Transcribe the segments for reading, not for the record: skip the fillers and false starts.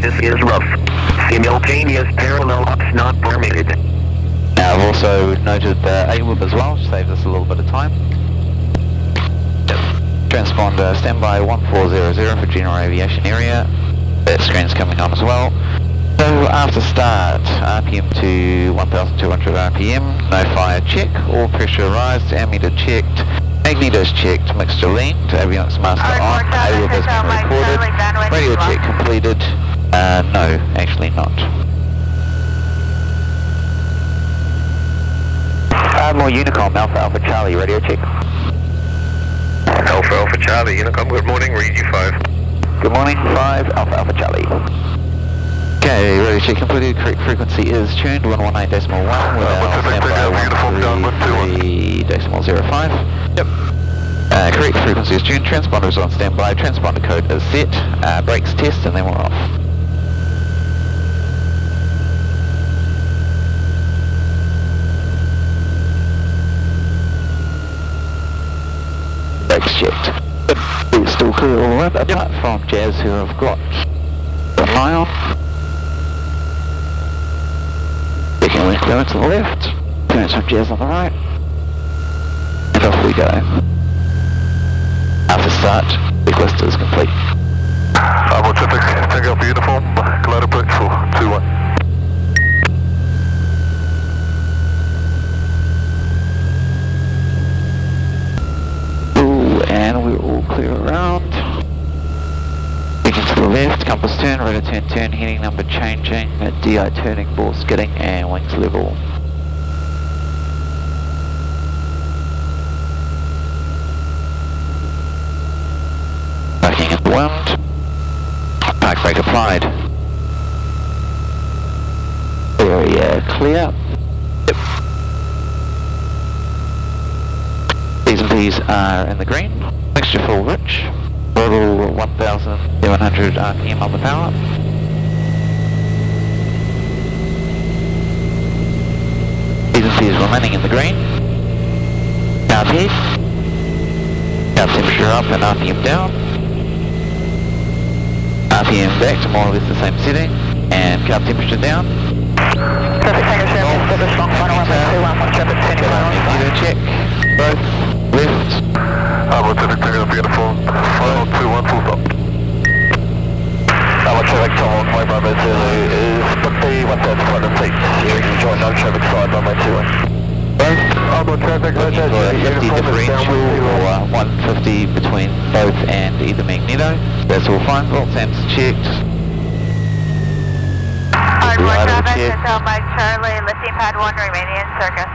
surface is rough. Simultaneous parallel ups not permitted. Now I've also noted AWIB as well, which saves us a little bit of time. Transponder standby 1400 for general aviation area. That screen's coming on as well. So after start, RPM to 1200 RPM, no fire check, all pressurised, ammeter checked, magnetos checked, mixture linked, avionics master on, AWIB has been recorded, radio check completed, no, actually not. More Unicom, Alpha Alpha Charlie, radio check. Alpha Alpha Charlie, Unicom, good morning, read you 5. Good morning, 5, Alpha Alpha Charlie. Okay, radio check completed, correct frequency is tuned, 118.1 with our standby 133.05. Yep. Correct frequency is tuned, transponder is on standby, transponder code is set, brakes test and then we're off. Brakes checked. It's still clear all around, apart from Jazz who have got an eye on. Taking a left going to the left, turns from Jazz on the right, and off we go. After start, the list is complete. More traffic, Takeoff uniform, glide approach for 2-1. And we're all clear around. Looking to the left, compass turn, radar turn, heading number changing, DI turning, ball skidding, and wings level. Parking in the wind. Park brake applied. Area clear. Yep. These and P's are in the green. Mixture full rich. Total 1,700 RPM on the power. These and P's remaining in the green. Carb head. Carb temperature up and RPM down. RPM back to more or less the same setting. And carb temperature down. Traffic Tango Sam, establish long final 121, traffic turning final. Check. Both. Left. More traffic, Takeoff uniform, final 2-1, full stop. More traffic, Tom 1, Bravo Zulu is book the 1,500 seats. You can join no traffic side, runway 21. Both. More traffic, Looking for a 50 differential or 150 between both and either magneto. That's all fine. Volt amps checked. Hard more traffic, Hotel Mike Charlie, lifting pad 1 remaining in circus.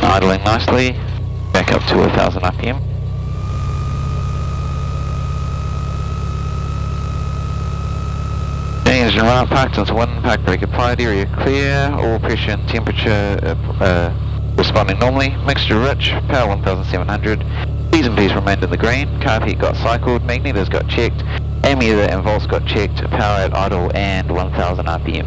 Idling nicely, back up to 1,000 RPM. Engine run up, parked into 1, park brake applied, area clear, all pressure and temperature responding normally, mixture rich, power 1,700, P's and P's remained in the green, carb heat got cycled, magnetos got checked, ammeter and volts got checked, power at idle and 1,000 RPM.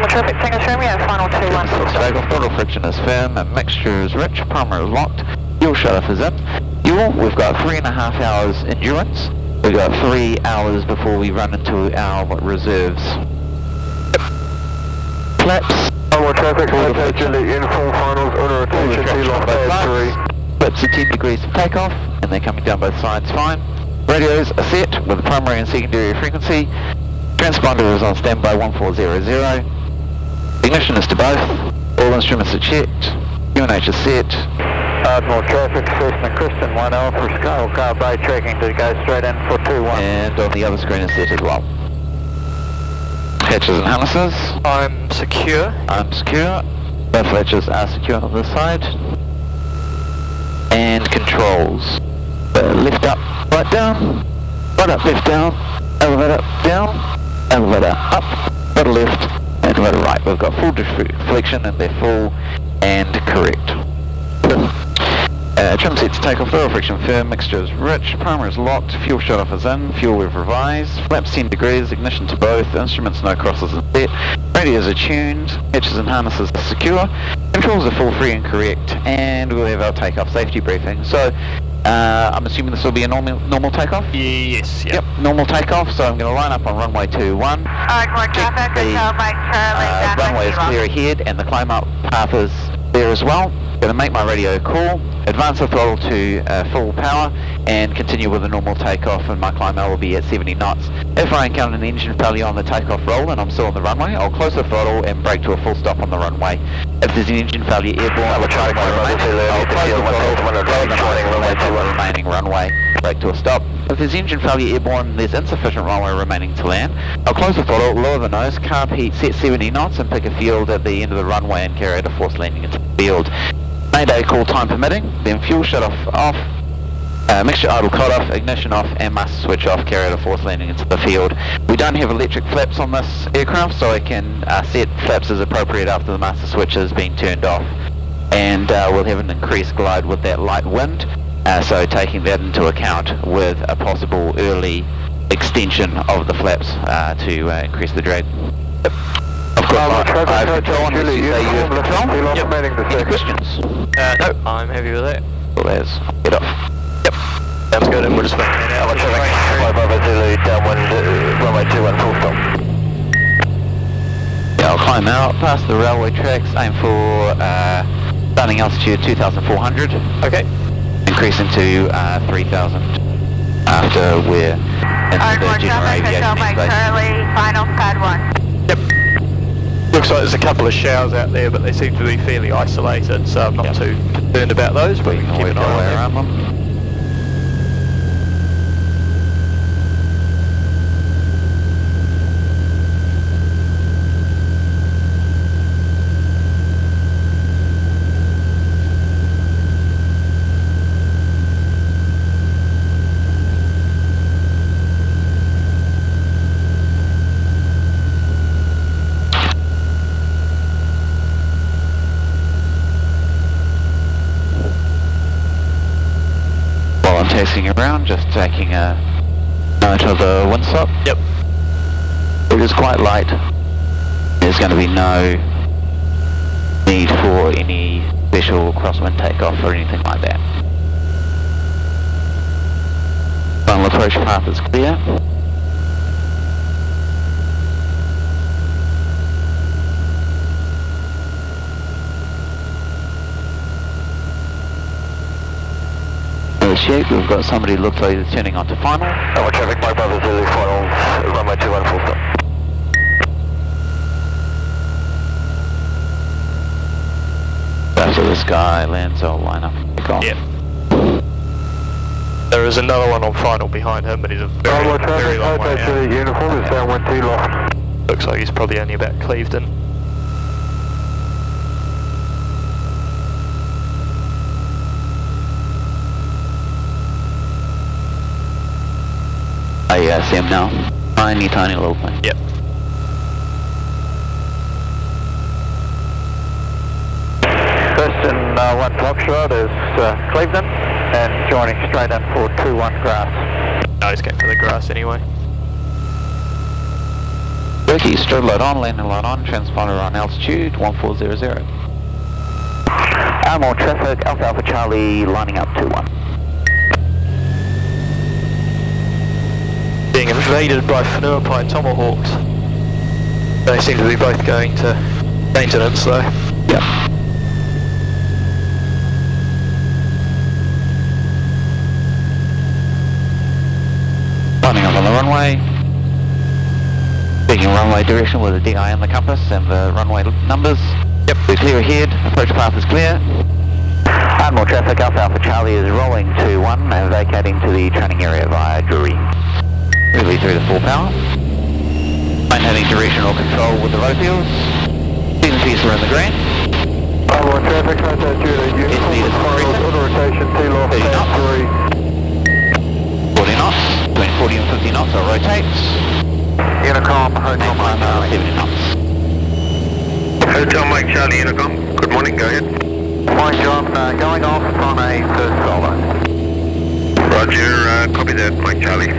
Traffic Tango Romeo, final 2-1. Takeoff, throttle friction is firm, mixture is rich, primer is locked, fuel shut-off is in. Fuel, we've got 3.5 hours endurance. We've got 3 hours before we run into our reserves. Flaps. More traffic, Takeoff uniform, finals, owner attention, T-lock pad 3. Flips are 10 degrees of takeoff, and they're coming down both sides fine. Radios are set with the primary and secondary frequency. Transponder is on standby 1400. Ignition is to both. All instruments are checked. UNH is set. More traffic, Cessna Kristen 1 Alpha, car by tracking to go straight in for 2-1. And on the other screen is set as well. Hatches and harnesses. I'm secure. I'm secure. Both hatches are secure on this side. And controls. Lift up, right down. Right up, left down. Elevator down. Elevator up. Throttle left. And right, right, we've got full deflection and they're full and correct. Trim sets takeoff, throttle friction firm, mixture is rich, primer is locked, fuel shut off is in, fuel we've revised, flaps 10 degrees, ignition to both, instruments no crosses and set, Radios are tuned, hitches and harnesses are secure, controls are full, free and correct, and we'll have our takeoff safety briefing. So, I'm assuming this will be a normal takeoff? Yes, yep. Normal takeoff, so I'm going to line up on runway 21. Alright, more traffic, Hotel Mike Charlie, runway is clear ahead, and the climb up path is there as well. Going to make my radio call, advance the throttle to full power, and continue with a normal takeoff, and my climb out will be at 70 knots. If I encounter an engine failure on the takeoff roll and I'm still on the runway, I'll close the throttle and brake to a full stop on the runway. If there's an engine failure airborne, I'll close the throttle, the remaining runway, brake to a stop. If there's engine failure airborne, there's insufficient runway remaining to land, I'll close the throttle, lower the nose, carb heat, set 70 knots, and pick a field at the end of the runway and carry out a forced landing into the field. Mayday call time permitting, then fuel shut off, mixture idle cut off, ignition off, and master switch off, carry out a forced landing into the field. We don't have electric flaps on this aircraft, so I can set flaps as appropriate after the master switch has been turned off. And we'll have an increased glide with that light wind, so taking that into account with a possible early extension of the flaps to increase the drag. Of course, I have control on this. You say you have control? Yep. Any questions? No, I'm happy with that. Well, there's get off. Yep. Sounds good, and we'll just make it out. Downwind, runway 21, full stop. Yeah, I'll climb out past the railway tracks, aim for starting altitude 2,400. Okay. Increasing to 3,000 after we're into the general aviation Mike airspace. Charlie, final pad 1. Yep. Looks like there's a couple of showers out there, but they seem to be fairly isolated, so I'm not too concerned about those, but we can keep an eye on them. Chasing around, just taking a note of the windsock. Yep. It is quite light. There's going to be no need for any special crosswind takeoff or anything like that. Final approach path is clear. Shape. We've got somebody looks like they're turning onto final. Our traffic, Mike Bravo Zulu, finals, runway 21, full stop. After this guy lands, I'll line up and pick off. Yep. There is another one on final behind him, but he's a very long way out. Uniform is downwind 2 loft. Looks like he's probably only about cleaved in. I see him now. Tiny little thing. Yep. First in 1 Foxtrot is Cleveland, and joining straight in for 2-1 grass. No, he's going for the grass anyway. Turkey, strobe light on, landing light on, transponder on altitude 1400. More traffic, Alpha Alpha Charlie lining up 2-1. Being invaded by Whenuapai Tomahawks. They seem to be both going to maintenance though. Yep. Lining up on the runway. Taking runway direction with the DI and the compass and the runway numbers. Yep. We're clear ahead, approach path is clear. More traffic, Alpha Alpha Charlie is rolling to 1 and vacating to the training area via Drury. Really through the full power. Maintaining directional control with the road wheels. T&Cs are in the green. More traffic, Hotel Judah, uniform finals, auto rotation, T loft, 30 knots. 3. 40 knots, between 40 and 50 knots I'll rotate. Intercom, Hotel Mike Charlie. 70 knots. Hotel Mike Charlie, Intercom. Good morning, go ahead. Morning, John. Going off on a first solo. Roger, copy that, Mike Charlie.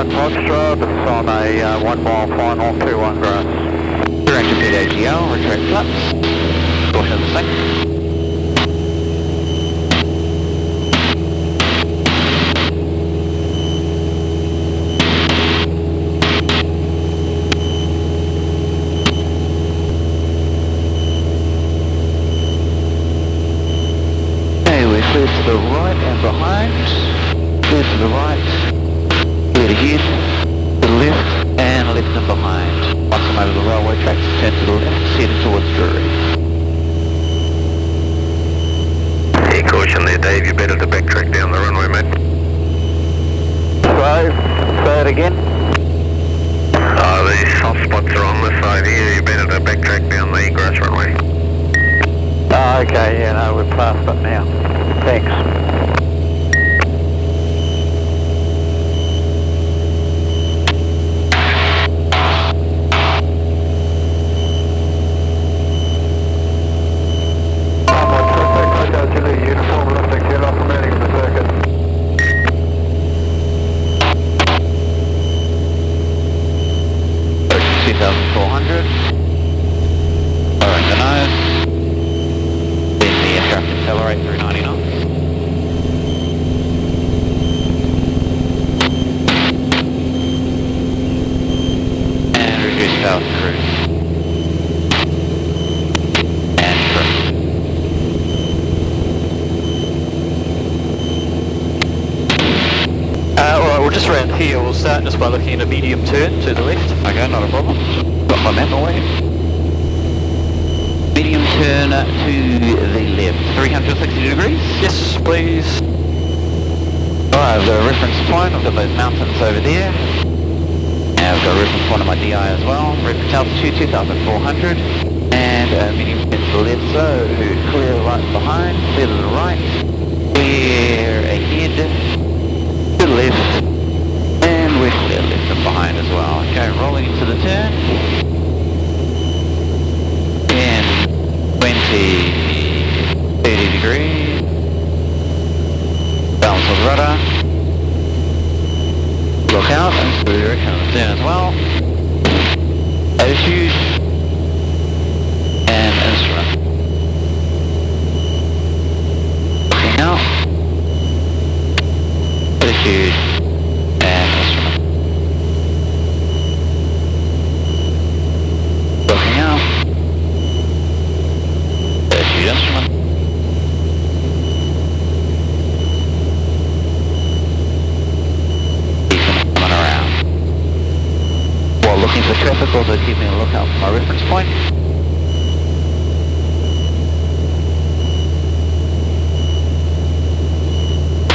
1 Foxtrot, it's on a 1 mile final, 2-1 grass. Direct to PPL, retract flaps. Caution the same. Clear to the right and behind, clear to the right, clear ahead, to the left and left and behind. Once I'm over the railway tracks, turn to the left, heading towards Drury. Hey, caution there, Dave, you better to backtrack down the runway, mate. Slow, say it again. These soft spots are on this side here, you better to backtrack down the grass runway. Oh, okay, yeah, no, we're past it now. Thanks. Uniform left again off the landing of the circuit. Approaching 2,400. Lowering the nose. Then the aircraft accelerate through 90 knots. And reduce power to cruise. And trim. Alright, we'll just round here. We'll start just by looking at a medium turn to the left. Okay, not a problem. Got my map away. Medium turn to the left, 360 degrees. Yes, please. Alright, I've got a reference point, I've got those mountains over there. And I've got a reference point on my DI as well. Reference altitude 2,400. And medium turn to the left, so clear right behind, clear to the right, clear ahead, to the left, and we're clear left and behind as well. Okay, rolling into the turn. And 20, 30 degrees. Balance of rudder. Look out and to the direction of the turn as well. Attitude. And instrument. Looking out. Attitude. And instrument. Looking out. Attitude, instrument. Coming around. While looking for traffic, also keeping a lookout for my reference point.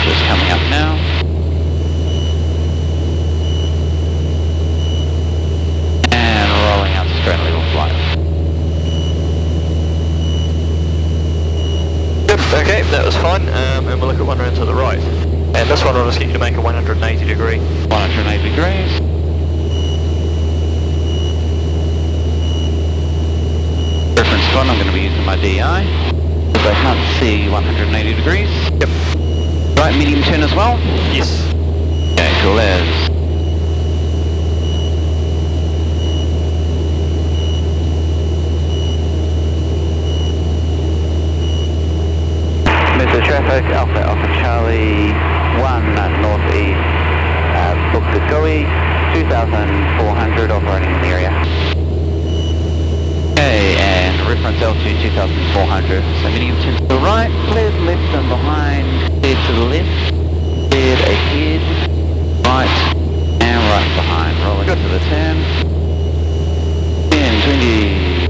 Just coming up now. And rolling out to straight legal flight. Yep, okay, that was fine. And we'll look at one round to the right. And this one will just get you to make a 180 degree. 180 degrees. Reference one, I'm going to be using my DI, because I can't see 180 degrees. Yep. Right, medium turn as well? Yes. Okay, cool as. Mr. Traffic, Alpha Alpha Charlie, 1 northeast, Precautionary, 2,400 operating in the area. Okay, and reference altitude 2,400. So medium turn to the right, cleared left and behind, cleared to the left, cleared ahead, right, and right behind. Rolling to the turn. 10, 20,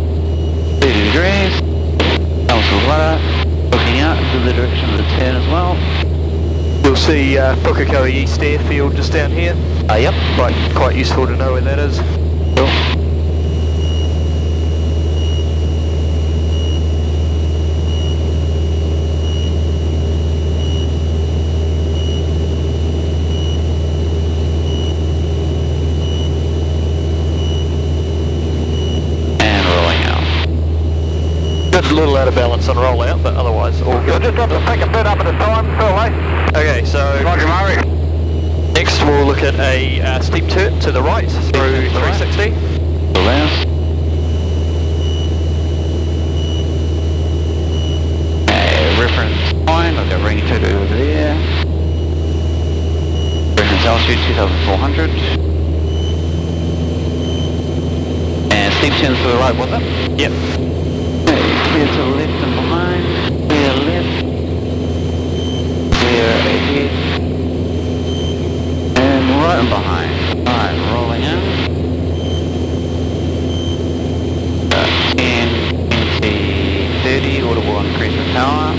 30 degrees. Balance of rudder. Looking out into the direction of the turn as well. You'll see Precautionary East Airfield just down here. Yep. Quite useful to know where that is. Cool. And rolling out. Just a little out of balance on rollout, but otherwise all You'll good. just have to take a bit up at a time, Phil, eh? Okay, so Roger, Murray. Next we'll look at a steep turn to the right through 360. Left. Reference point, I've got ring 2 over there. Reference altitude 2400. And steep turns to the right, was it? Yep. Okay, clear to the left and behind. Clear left. Clear ahead. And right and behind. Alright, rolling in. 10, 20, 30, audible increase in power.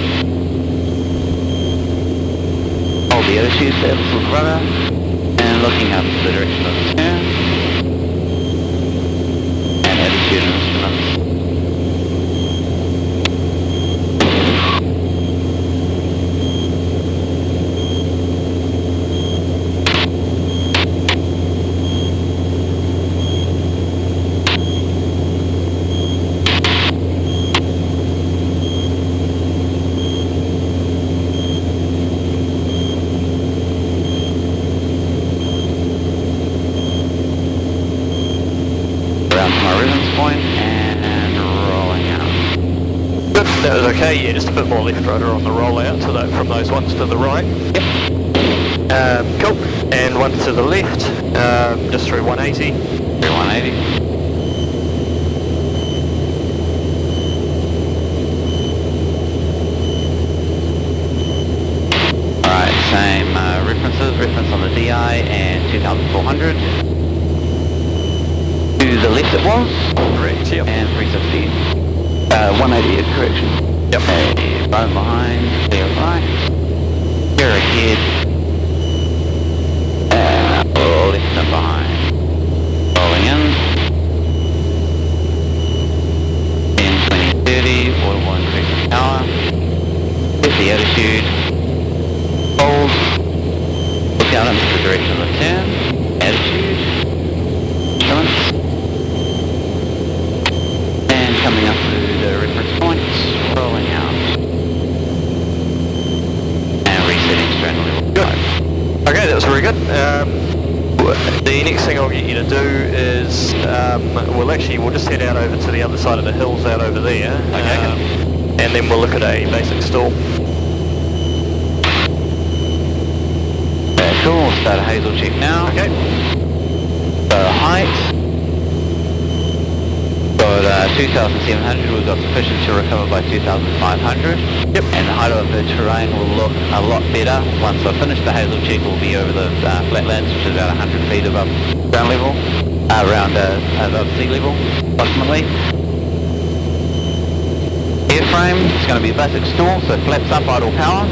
Hold the attitude, stable to the rudder. And looking up the direction of the turn. And attitude and instruments. That was okay, yeah, just a bit more left rudder on the rollout to that, from those ones to the right. Yep. Cool. And one to the left, just through 180. Through 180. Alright, same references, reference on the DI and 2400. To the left it was. Correct, yep. And 360. 180 correction. Yep. Okay, bottom behind, clear right. Clear ahead. And left and behind. Rolling in. 10, 20, 30, audible increase in power. Set the attitude. Hold. Look out into the direction of the turn. Attitude. Instruments. And coming up to the reference points, rolling out. And resetting straight level. Good. Okay, that was very good. The next thing I'll get you to do is, we'll just head out over to the other side of the hills out over there. Okay. And then we'll look at a basic stall. Okay, cool, we'll start a hazel check now. Okay. So height. Got 2,700, we've got sufficient to recover by 2,500. Yep. And the height of the terrain will look a lot better. Once I finish the hazel check, we'll be over the flatlands, which is about 100 feet above ground level, around above sea level, approximately. Airframe, it's going to be a basic stall, so flaps up, idle power.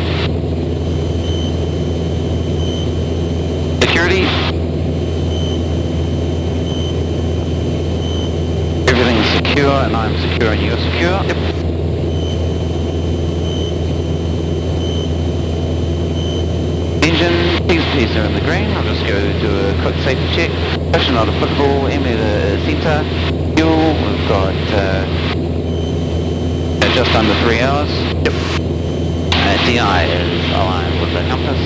Security. Everything's secure, and I'm secure and you're secure. Yep. Engine, T's are in the green. I'll just go do a quick safety check. Pressure not applicable, emitter center. Fuel, we've got just under 3 hours. Yep. DI is aligned with the compass.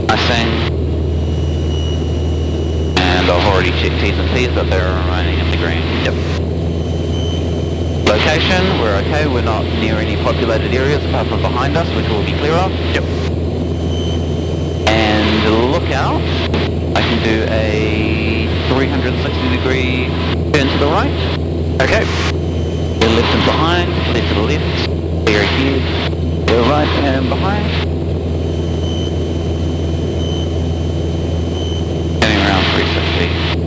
Icing. And I've already checked T's and P's, but they're remaining in the green. Yep. Location, we're okay, we're not near any populated areas apart from behind us, which we'll be clear of. Yep. And lookout, I can do a 360 degree turn to the right. Okay. Clear left and behind, clear to the left, clear ahead, clear right and behind. Turning around 360.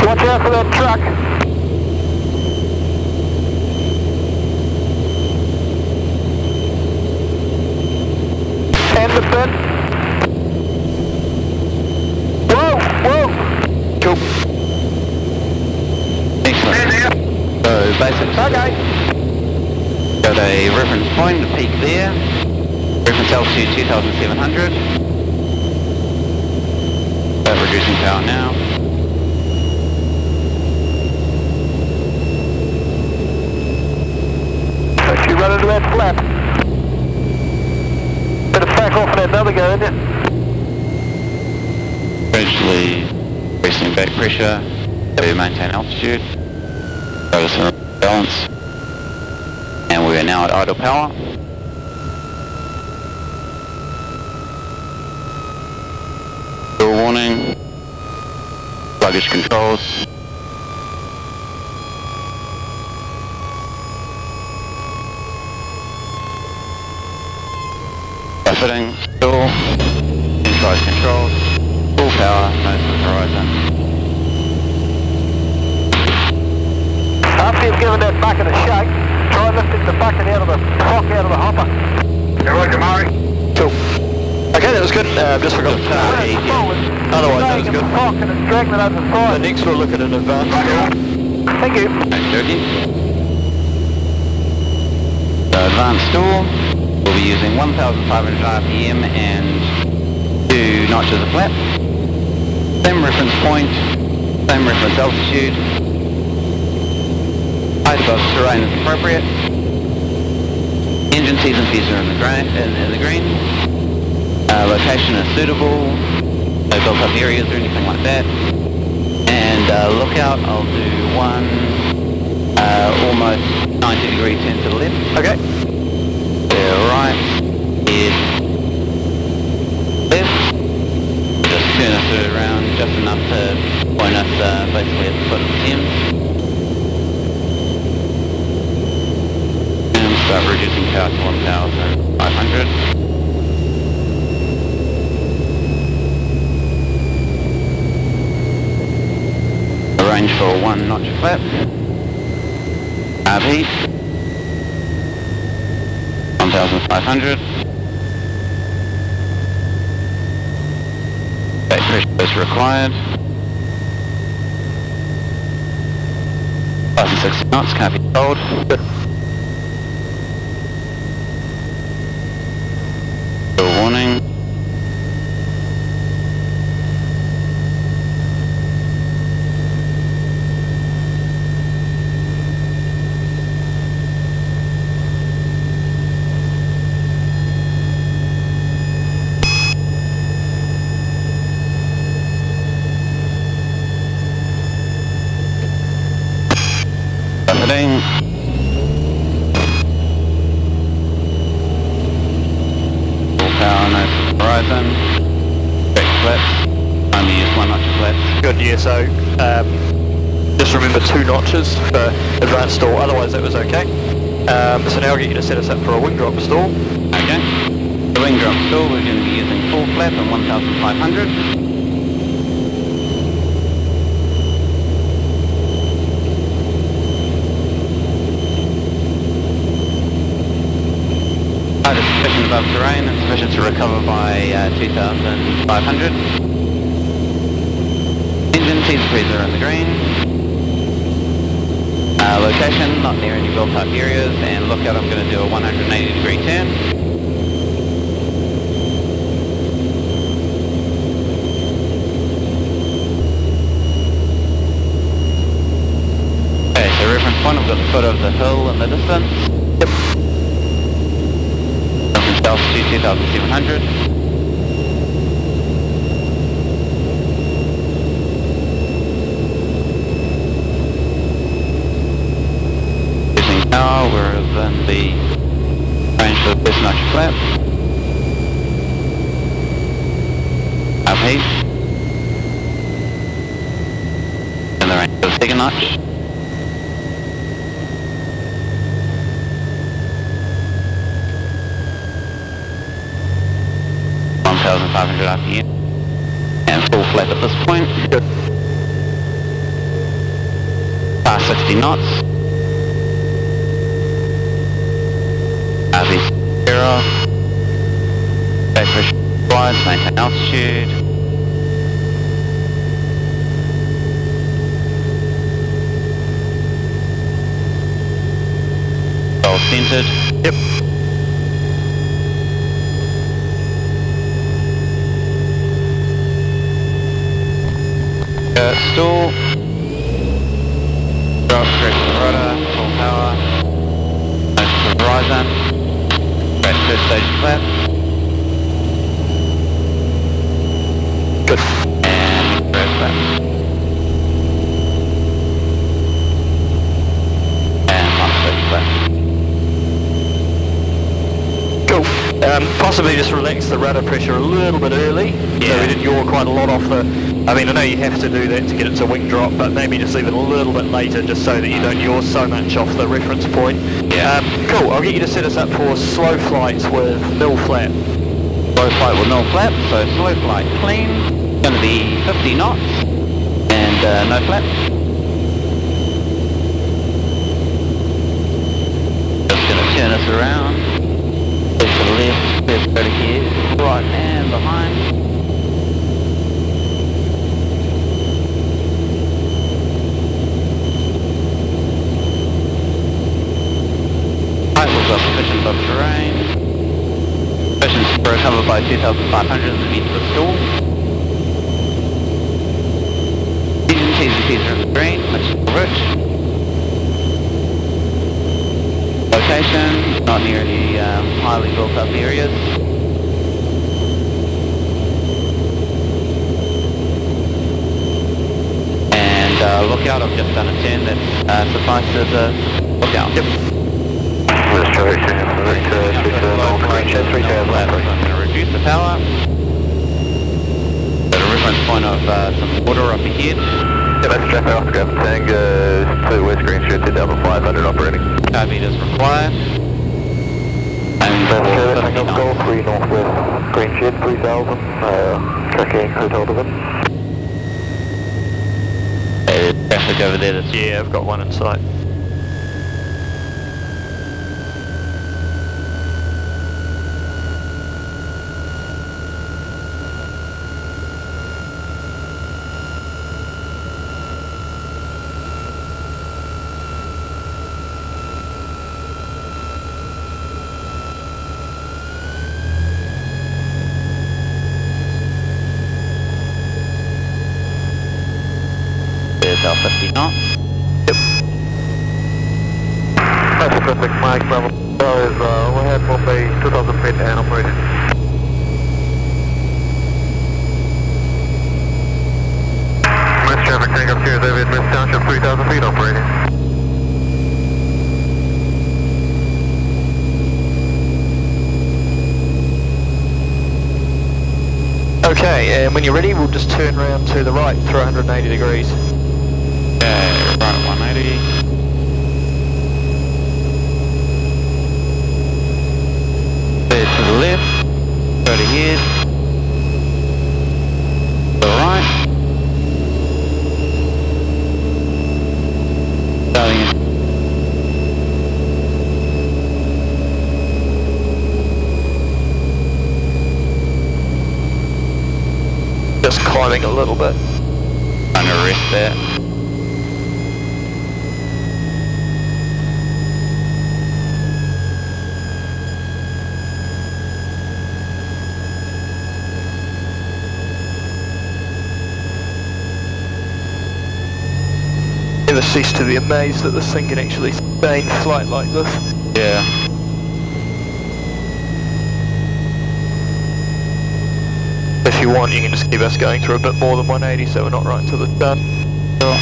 Watch out for that truck. And the fin. Whoa, whoa. Cool. Excellent. So basic. Okay. Got a reference point, the peak there. Reference altitude 2,700. Reducing power now. run into that flap. Bit of back off of that navigator, isn't it? Gradually increasing back pressure to maintain altitude. Notice the balance. And we are now at idle power. Door warning. Luggage controls. Fitting, door, inside controls, full power, nose to the horizon. After you've given that bucket a shake, try lifting the bucket out of the cock out of the hopper. Yeah, roger, Murray. Cool. Okay, that was good. Just forgot to start. Otherwise, that was good. The cock and it's dragging it over the side. Next we'll look at an advanced door. Thank you. Okay. So advanced door, we'll be using 1,500 RPM and 2 notches of flap. Same reference point, same reference altitude. Height above terrain is appropriate. Engine T's and P's are in the green. Location is suitable. No built up areas or anything like that. And lookout, I'll do one almost 90-degree turn to the left. Okay. Right is left. Just turn us around just enough to point us basically at the foot of the Thames. And start reducing power to 1,500. Arrange for 1 notch of flap. RV. 1,500. Back pressure is required. 560 knots, can't be told. Still warning. Buffeting. Full power, nose to the horizon. Back flaps. Only use 1 notch of flaps. Good, yeah, so just remember 2 notches for advanced stall, otherwise that was okay. So now I'll get you to set us up for a wing drop stall. Okay. The wing drop stall, we're going to be using full flap and 1,500. Height is sufficient above terrain and sufficient to recover by 2,500. Engine T's and P's are in the green. Location, not near any built up areas, and lookout, I'm going to do a 180-degree turn. Okay, so reference point, I've got the foot of the hill in the distance. Yep. Reference altitude 2,700. Now we're within the range for the first notch flap. Up heat. In the range for the second notch. (1,500 RPM). And full flap at this point. Good. Past 60 knots. RV zero. Back pressure required to maintain altitude. All centered. Yep. Stall. Drop, correct the rudder, full power. Nose to the right. horizon. Great, first stage flap. Good. And third flap. And last stage flap. Cool. Possibly just relax the rudder pressure a little bit early. Yeah. So we didn't yaw quite a lot off the... I mean, I know you have to do that to get it to wing drop, but maybe just leave it a little bit later just so that you don't yaw so much off the reference point. Yeah. Cool, I'll get you to set us up for slow flights with nil flap. Slow flight with no flap, so slow flight clean. Going to be 50 knots and no flap. Just going to turn us around. To the left, let's go to here, right and behind. Right, we've got sufficient above terrain. Sufficient for cover by 2,500 meters of stall. T's and T's are in the green, that's rich. Location, not near any highly built up areas. And lookout, I've just done a turn that suffices as a lookout. Yep. Let's try to select 3000 left. I'm going to reduce the power. Got a reference point of some water up ahead. Yeah, that's traffic off Grab Tango to West Green Street 2500 operating. 5 meters required. And Tango Golf 3 Northwest Green Shed 3000, tracking Hotel Division. there's traffic over there that's... Yeah, I've got one in sight. There's our 50 knots. Yep. That's perfect, Mike Bravo. Is overhead Mumbai 2000 feet and operating. West traffic tank up here, David, Mist Township 3000 feet operating. Okay, and when you're ready, we'll just turn around to the right for 180 degrees. Okay, right at 180. There to the left. Go to here. To the right. Starting in. Just climbing a little bit. Trying to rest there. Never cease to be amazed that this thing can actually sustain flight like this. Yeah. If you want, you can just keep us going through a bit more than 180 so we're not right until it's done. Sure.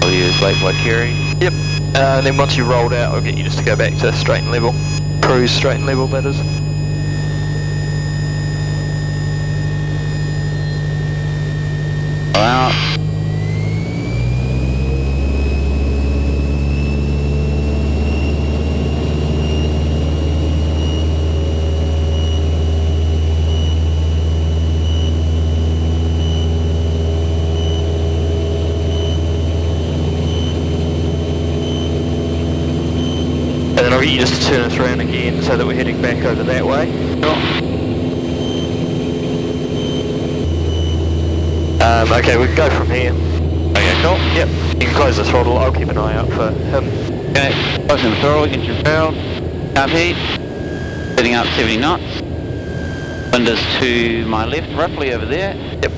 I'll use Lake Waikiri. Yep. And then once you rolled out, I'll get you just to go back to straight and level. Cruise straight and level, that is. Out. And then I'll get you just to turn us around again so that we're heading back over that way. Sure. Okay, we can go from here. Okay, cool. Yep. You can close the throttle, I'll keep an eye out for him. Okay, closing the throttle, get your barrel. Carb heat. Setting up 70 knots. Wind is to my left, roughly over there. Yep.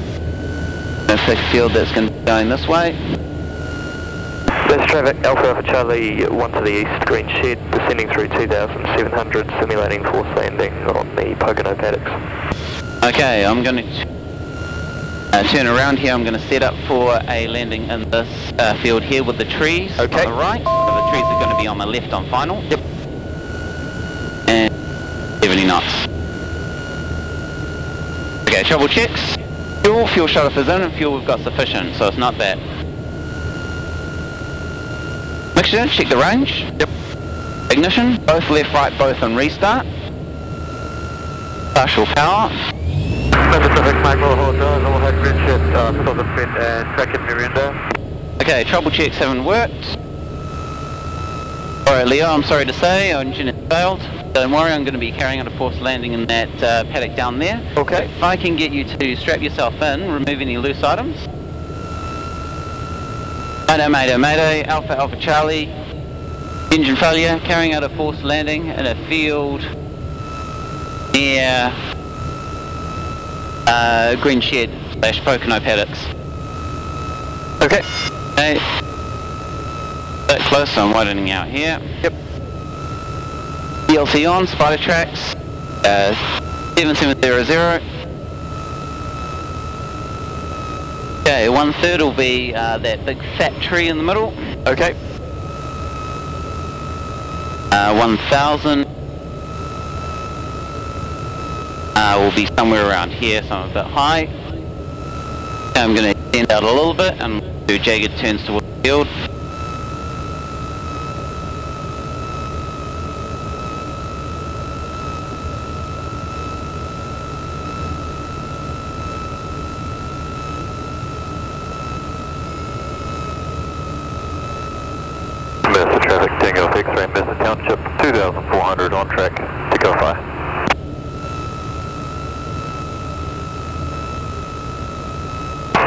Let's take a field that's going to be going this way. That's traffic, Alpha Alpha Charlie, 1 to the east, green shed, descending through 2700, simulating forced landing on the Pocono paddocks. Okay, I'm going to turn around here. I'm going to set up for a landing in this field here with the trees on the right. So the trees are going to be on my left on final. Yep. And 70 knots. Okay, trouble checks. Fuel shut off is in, and fuel we've got sufficient, so it's not bad. Mixture, check the range. Yep. Ignition, both left, right, both on restart. Partial power. Pacific Micro Hotel, overhead green shed, 1000 feet and track in Miranda. Okay, trouble checks haven't worked. Alright Leo, I'm sorry to say, our engine has failed. Don't worry, I'm going to be carrying out a forced landing in that paddock down there. Okay. If I can get you to strap yourself in, remove any loose items. Mayday, Alpha Alpha Charlie. Engine failure, carrying out a forced landing in a field near Green Shed / Pocono paddocks. Okay. Okay. Bit close, so I'm widening out here. Yep. DLC on, spider tracks, 7700. Okay, 1/3 will be that big fat tree in the middle. Okay. 1000 will be somewhere around here, so I'm a bit high. I'm going to extend out a little bit and do jagged turns towards the field. Mesa traffic, Takeoff X-ray, Mesa Township, 2400 on track, Takeoff high.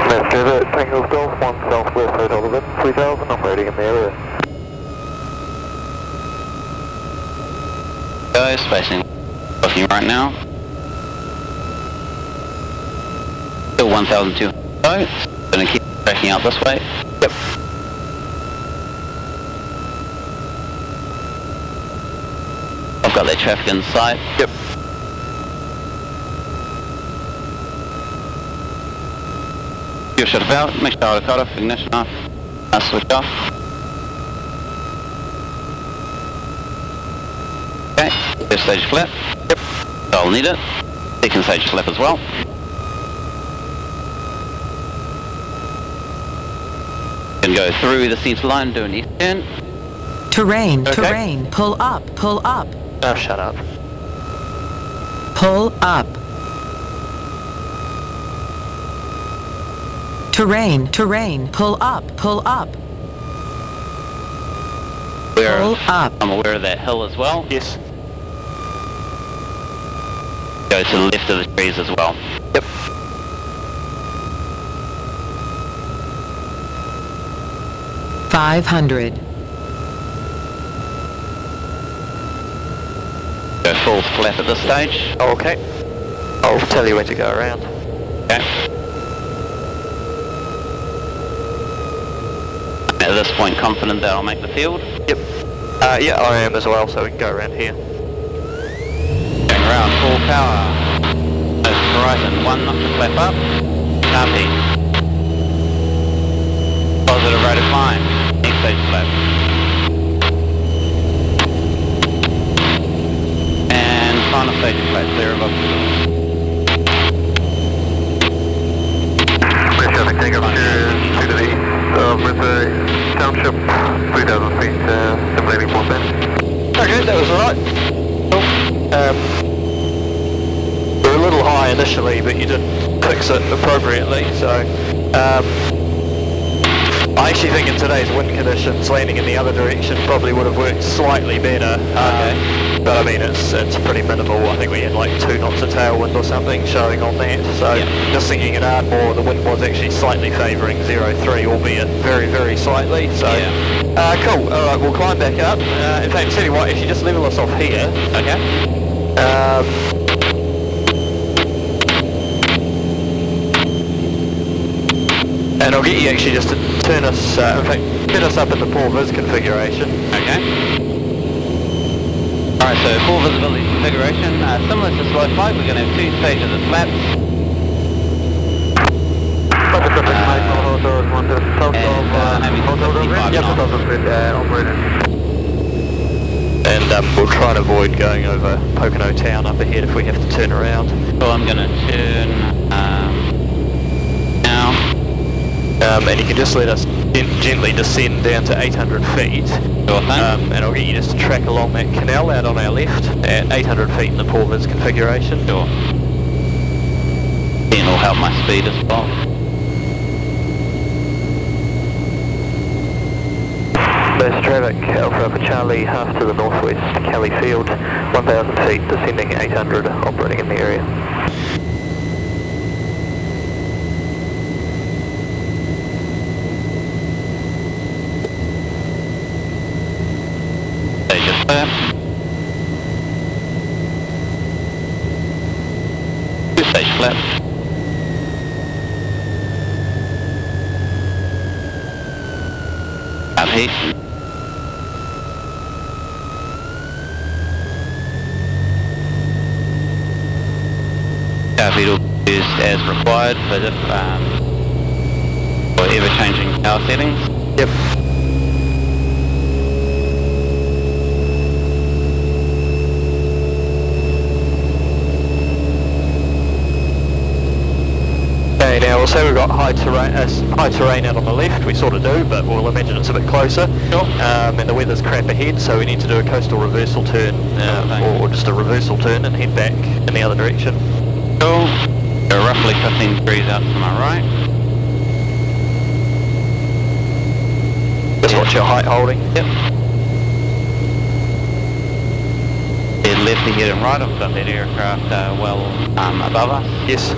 Mesa traffic, Tango Golf, 1 southwest Hotel Event, 3000, I'm waiting in the area. Go, spacing looking right now. Still 1200. Going to keep tracking out this way. Yep. I've got that traffic in sight. Yep. Fuel shut about, make sure I cut off, ignition off, switch off. Okay, first stage flap. Yep. I'll need it. Second stage flap as well. Can go through the centre line, do an east turn. Terrain, Okay. terrain, pull up, pull up. Oh, shut up. Pull up. Terrain, terrain, pull up, pull up. Pull up. I'm aware of that hill as well. Yes. Go to the left of the trees as well. Yep. $500. Go full flap at this stage. Okay. I'll tell you when to go around. Okay. At this point, confident that I'll make the field. Yep. Yeah, I am as well, so we can go around here. Going around, full power. Nose horizon, 1 knock to flap up. Copy. Positive rate of climb. Next stage flap. And final stage flap, clear of obstacles. Mesa traffic, Takeoff here, 2 to the east, Mesa Township, 3000 feet, simulating more bend. Okay, that was alright. Cool. We were a little high initially, but you did fix it appropriately, so I actually think in today's wind conditions, landing in the other direction probably would have worked slightly better. But I mean, it's pretty minimal. I think we had like 2 knots of tailwind or something showing on that. So just thinking in Ardmore, the wind was actually slightly favouring 03, albeit very, very slightly. So cool. All right, we'll climb back up. In fact, tell you what, actually just level us off here. Okay. And I'll get you actually just to turn us, in fact, turn us up in the poor vis configuration. Okay. Alright, so full visibility configuration, similar to slow flight, we're going to have 2 stages of flaps. And we'll try and avoid going over Pocono Town up ahead if we have to turn around. So I'm going to turn now. And you can just let us gently descend down to 800 feet. Sure thing. And I'll get you just to track along that canal out on our left at 800 feet in the poor vis configuration. Sure. Then will help my speed as well. Most traffic, Alpha for Charlie, half to the northwest, Kelly Field, 1,000 feet, descending 800, operating in the area. Stage of flap. 2 stage flap. Out heat. Feet will be used as required for ever-changing power settings. Yep. Okay, now we'll say we've got high terrain out on the left, we sort of do, but we'll imagine it's a bit closer. Sure. And the weather's crap ahead, so we need to do a coastal reversal turn, or just a reversal turn and head back in the other direction. Cool. Go roughly 15 degrees out to my right. Just watch your height holding. Yep. Dead left ahead and right, I've got that aircraft well above us. Yes.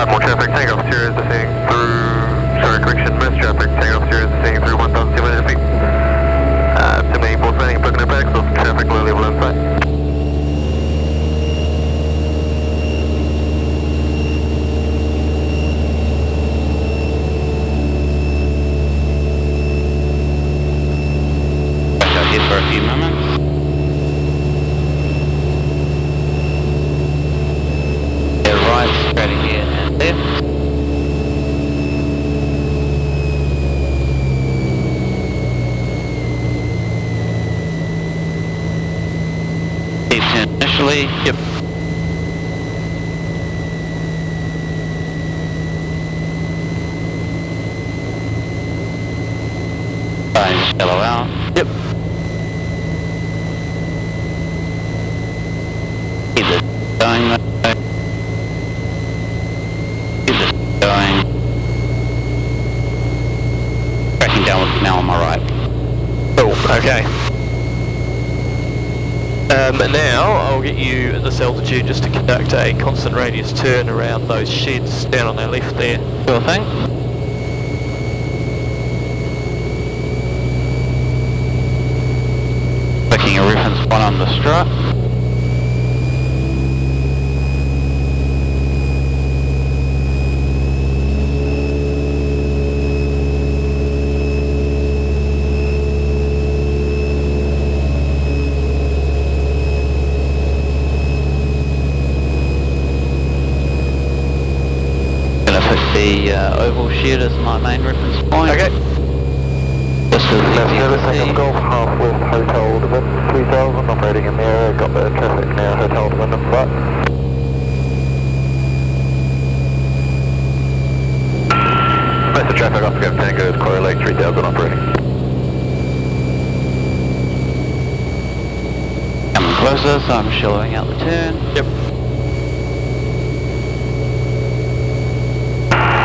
More traffic, takeoff here is descending through, sorry, correction, most traffic, takeoff here is descending through 1,700 feet. Too many ports landing, Pocono back, so traffic low level inside. For a few moments. They're right, straight ahead and left. Keep turn initially. Yep. Fine, shallow out. Yep. Keep this going. Keep this going. Cracking down with now on my right. Cool, okay. Now I'll get you at this altitude just to conduct a constant radius turn around those sheds down on our left there. Sure thing. Clicking a reference point on the strut. The oval shed is my main reference point. Okay. This is Servicing of Golf, half west hotel to wind 3000, operating in the area, got the traffic now, hotel to wind and flat. Most of the traffic off Gap Tango is Quarry Lake 3000 operating. Coming closer, so I'm shallowing out the turn. Yep.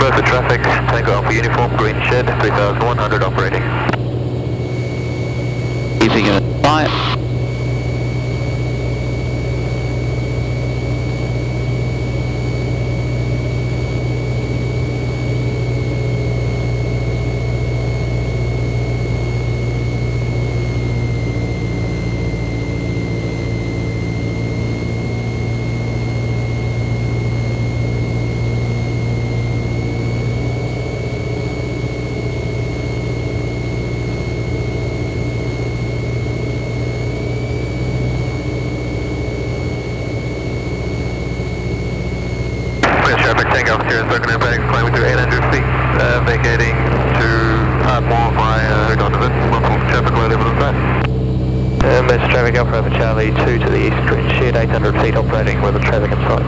Most of the traffic, Tango Alpha Uniform, Green Shed, 3100 operating. Keeping it tight. broken impacts, climbing to 800 feet, vacating to Ardmore via Donovan, traffic low level inside. Mr. Traffic Alpha Over Charlie 2 to the east, green shed, 800 feet operating with the traffic inside.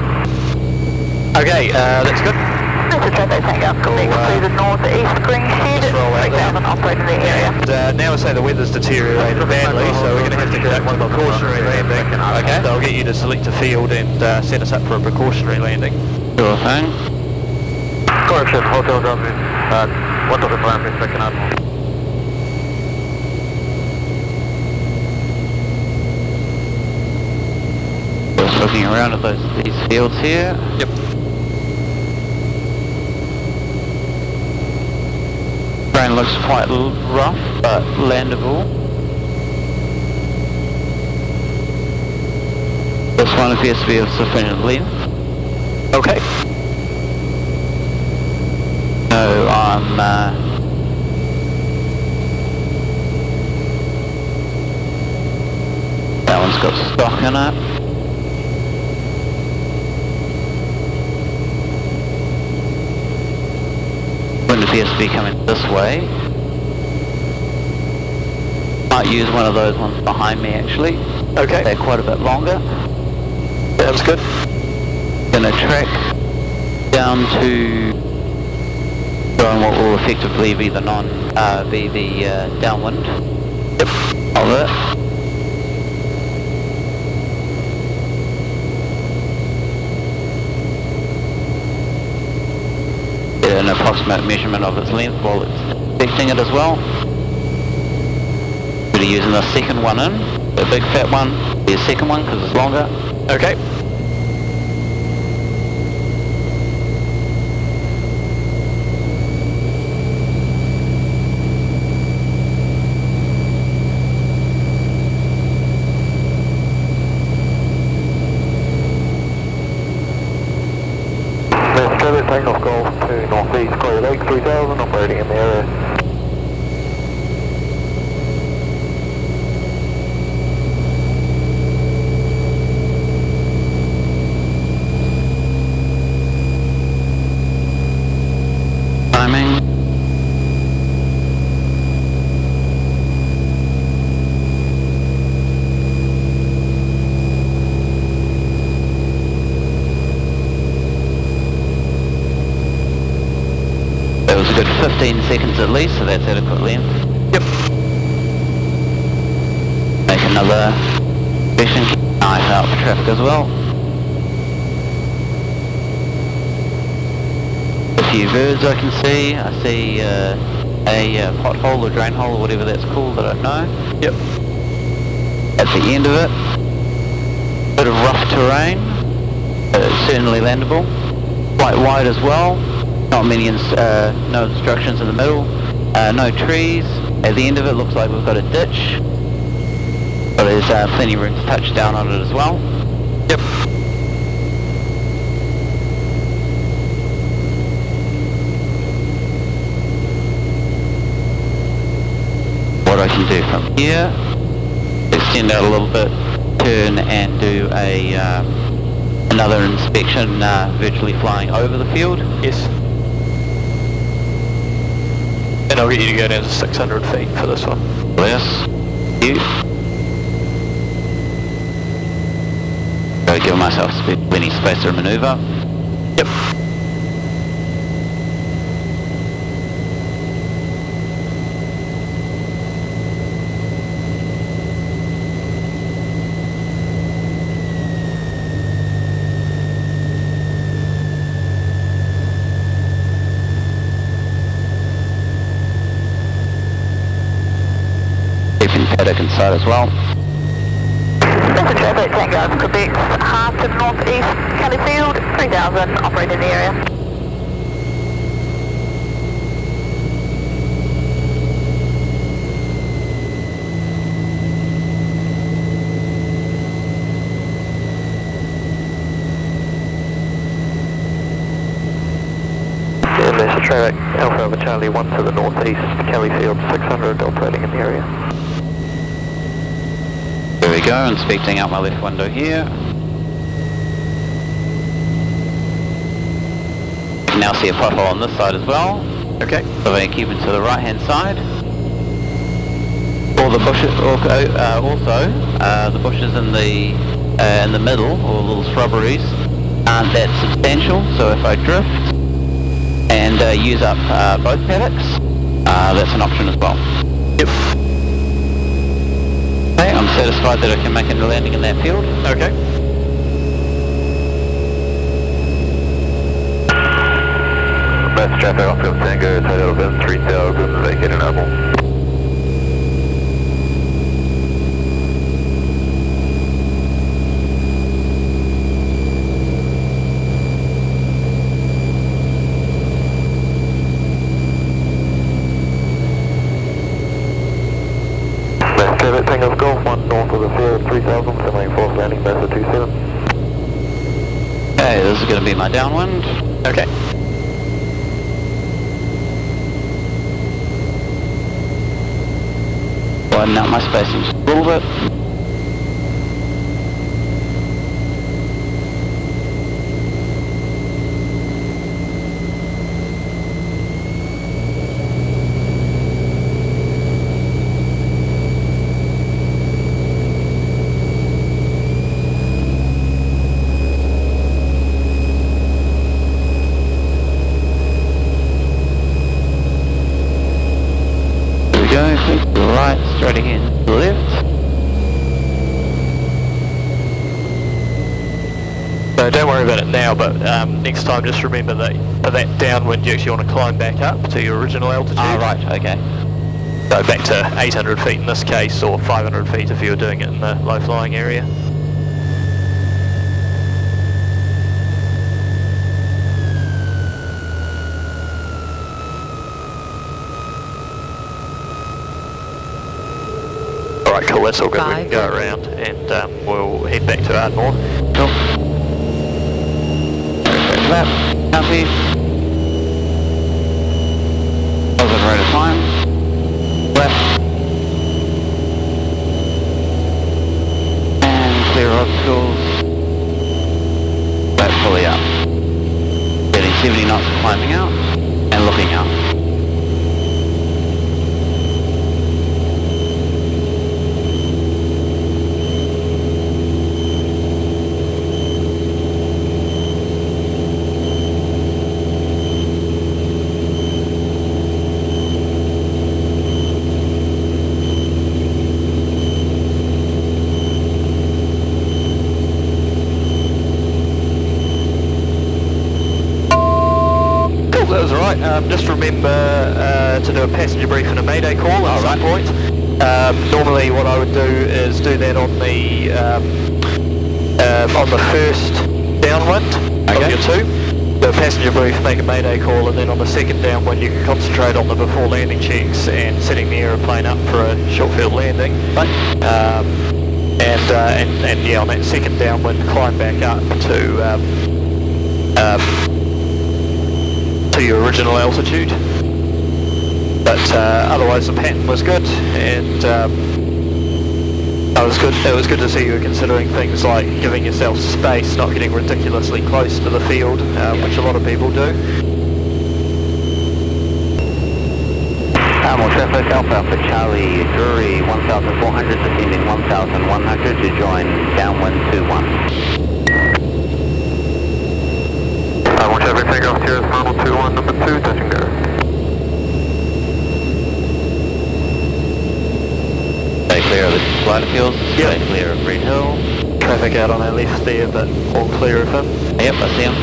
Okay, that's good. Mr. Traffic Takeoff, Quebec to the northeast, green shed, 3000 operating the area. And now we say the weather's deteriorated badly, so we're going to have to conduct a precautionary landing. Okay. So I'll get you to select a field and set us up for a precautionary landing. Sure thing. Correction, Hotel Dublin, 1,005 feet, second Ardmore. Just looking around at these fields here. Yep. Terrain looks quite rough, but landable. This one appears to be of sufficient length. Okay. So I'm that one's got stock in it. Wind appears to be coming this way. Might use one of those ones behind me actually. Okay. They're quite a bit longer. Sounds good. Gonna track down to on what will effectively be the downwind. Yep. Of it. Get an approximate measurement of its length while it's detecting it as well. Really using the second one in, the big fat one, the second one because it's longer. Okay. Takeoff Golf to northeast, Clear Lake 3000, operating in the area. Timing. That was a good 15 seconds at least, so that's adequate length. Yep. Make another session, keep an eye out for traffic as well. A few birds I can see. I see a pothole or drain hole or whatever that's called, I don't know. Yep. At the end of it, bit of rough terrain, but it's certainly landable. Quite wide as well. Not many, no obstructions in the middle, no trees. At the end of it looks like we've got a ditch, but there's plenty of room to touch down on it as well. Yep. What I can do from here, extend out a little bit, turn and do another inspection virtually flying over the field. Yes. And I'll get you to go down to 600 feet for this one. Yes. You. Gotta give myself plenty space to maneuver. Yep. Keeping paddock inside as well. Mr. Traffic Takeoff, Quebec, half to the northeast, Kelly Field, 3000, operating the area. Mr. Traffic Alpha Over Charlie 1 to the northeast, Kelly Field 600, operating in the area. There we go, inspecting out my left window here. now see a pothole on this side as well. Okay. So we keep it to the right hand side. All the bushes, the bushes in the middle, or little shrubberies, aren't that substantial. So if I drift and use up both paddocks, that's an option as well. Yep. Okay, I'm satisfied that I can make a landing in that field. Okay. Mass traffic off field Tango, side out of 3000, vacating Apple. Mass traffic Tango Golf 1 north of the field 3000, semi-forced landing, Mesa 27. Okay, this is going to be my downwind. Okay. Widen out my spacing just a little bit. Go, face to the right, straight again to the left. So don't worry about it now, but next time just remember that for that downwind you actually want to climb back up to your original altitude. Ah, right, okay. So back to 800 feet in this case, or 500 feet if you were doing it in the low-flying area. Alright, cool, that's all good. We can go around and we'll head back to Ardmore. Cool. Left, copy. Positive rate of climb. Left. And clear obstacles. Left fully up. Getting 70 knots climbing out and looking out. That was alright. Just remember to do a passenger brief and a mayday call at some point. Normally what I would do is do that on the first downwind of your two. Do a passenger brief, make a mayday call, and then on the second downwind you can concentrate on the before landing checks and setting the aeroplane up for a short field landing. And yeah, on that second downwind, climb back up to your original altitude. But otherwise the pattern was good, and it was good to see you were considering things like giving yourself space, not getting ridiculously close to the field, which a lot of people do. More traffic, Alpha for Charlie, Drury 1400, descending 1100 to join downwind 21. More traffic takeoff here is final 21, number 2, touching there. Stay clear of the glider fields, stay clear of Green Hill. Traffic out on our left there, but all clear of him. Yep, I see him.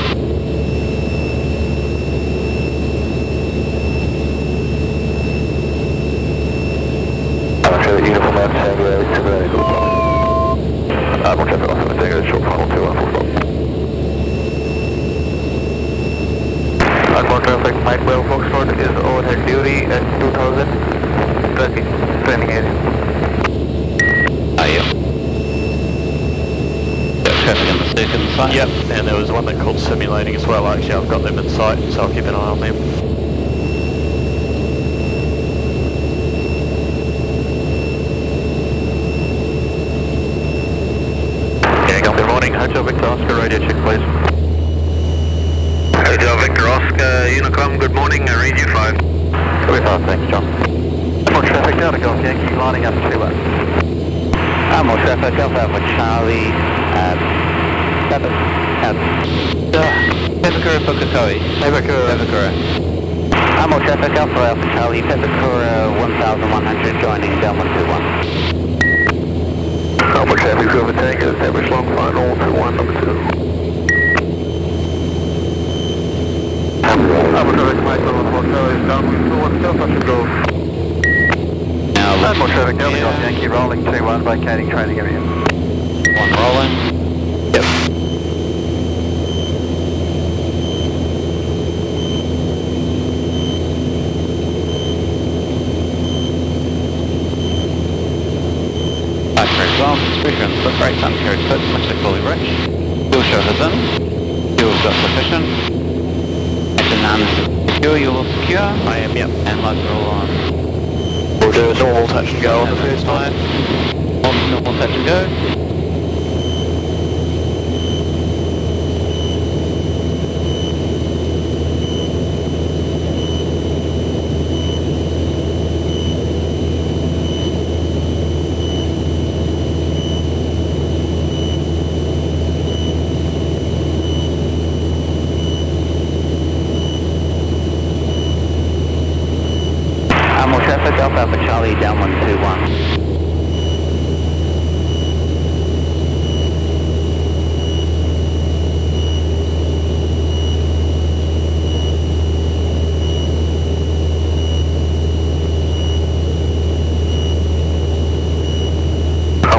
Uniform out, Tango, 780. More traffic off the Tango, short final 21, full stop. More traffic, Mike Bell Foxtrot is overhead duty at 2000, training area. Yep. Got traffic in the second site. Yep, and there was one that called simulating as well. Actually, I've got them in sight, so I'll keep an eye on them. Good morning, Hotel Victor Oscar, radio check please. Hotel Victor Oscar, Unicom, good morning, read you 5. Thanks, John. More traffic, Delta Golf Yankee, lining up 2-1. More traffic, Delta Alpha Charlie, Pepakura Pukakoi. Pepakura. more traffic, Alpha Charlie, Pepakura 1100, joining down 121. More traffic, over tanker, establish long final, 21, number 2. More traffic, Mike, level 4, is down, 21, still touch and go. Now, More traffic, Delta Golf Yankee, rolling 2-1, vacating training area. one rolling. Yep. Well, pressure and slip rates uncarried fits must be fully rich. Fuel show is in. Fuel's got sufficient. Engine arms secure, you're all secure. I am, yep. And lights are all on. We'll do a normal touch and go on the first time. Normal touch and go. Alpha Charlie down 121.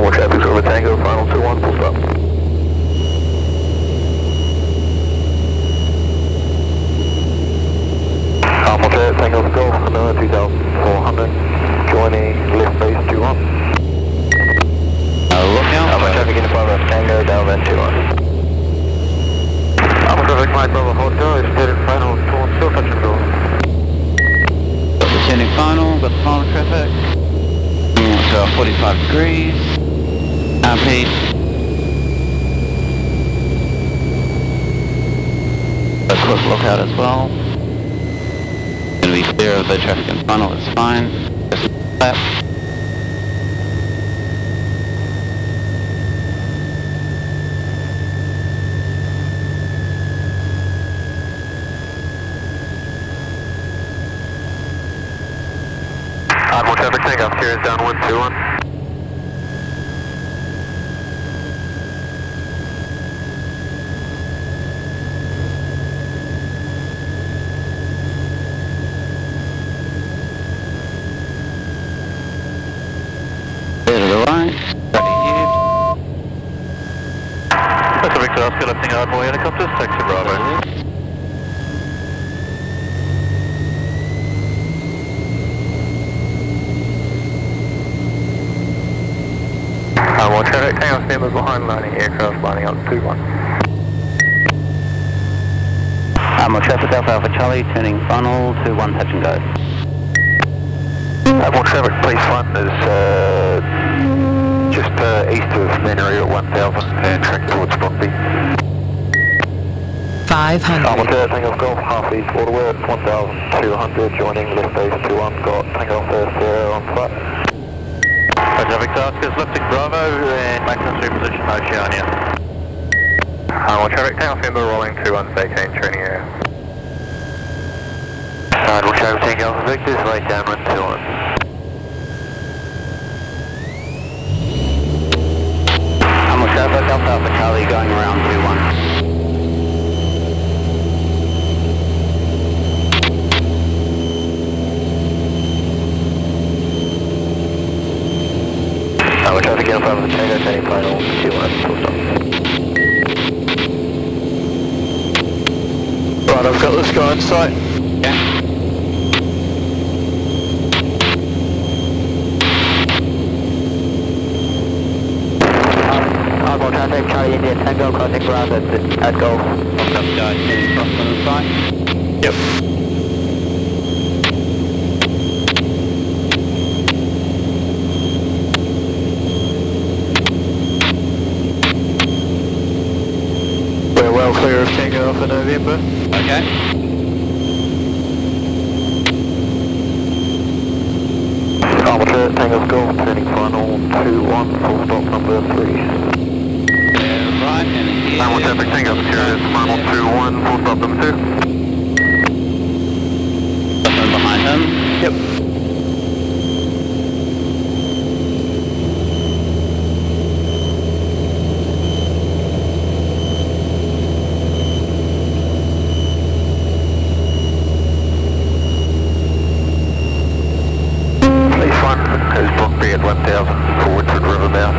More traffic's over Tango, final 2-1, full stop. More traffic, Tango Golf, another 2,400, joining left base 2-1. Look out. More traffic in front of Tango, down then 2-1. More traffic, Mike, Bravo, hold go, extended final, still touch and go. Got the turning final, got the final traffic. So 45 degrees. RP. A quick lookout as well. Going to be clear of the traffic in funnel, it's fine. Just left. More traffic, takeoff, here is down 121. Oscar lifting hardboy helicopters, taxi Bravo. More traffic, Takeoff members behind landing aircraft lining up 2-1. More traffic, Alpha Charlie, turning final, 2-1, touch and go. More traffic, police 1 is just east of Manary at 1000 and track towards Bromby. 500. More traffic, Takeoff Golf, half east waterway at 1200, joining left base 2-1, got Takeoff first on flight. Traffic task is lifting Bravo and maximum superposition Oceania. More traffic, Takeoff member rolling 2-1, vacating training area. More traffic, Takeoff Victor's right down 121. More traffic, Alpha Charlie going around 2-1. More traffic, Alpha Tango, turning final 2-1, full stop. Right, I've got this guy in sight. Okay. More traffic, Charlie India Tango, crossing ground at Golf. Up guys, turning cross on the side. Yep. We're well clear of Tango Alpha November. Okay. Takeoff Golf, turning final 21, full stop number 3. Right, and here. Downward traffic, Takeoff Sierra is final 21, full stop number 2. Something behind him. Yep. Is booked B at 1000 for Woodford River bound.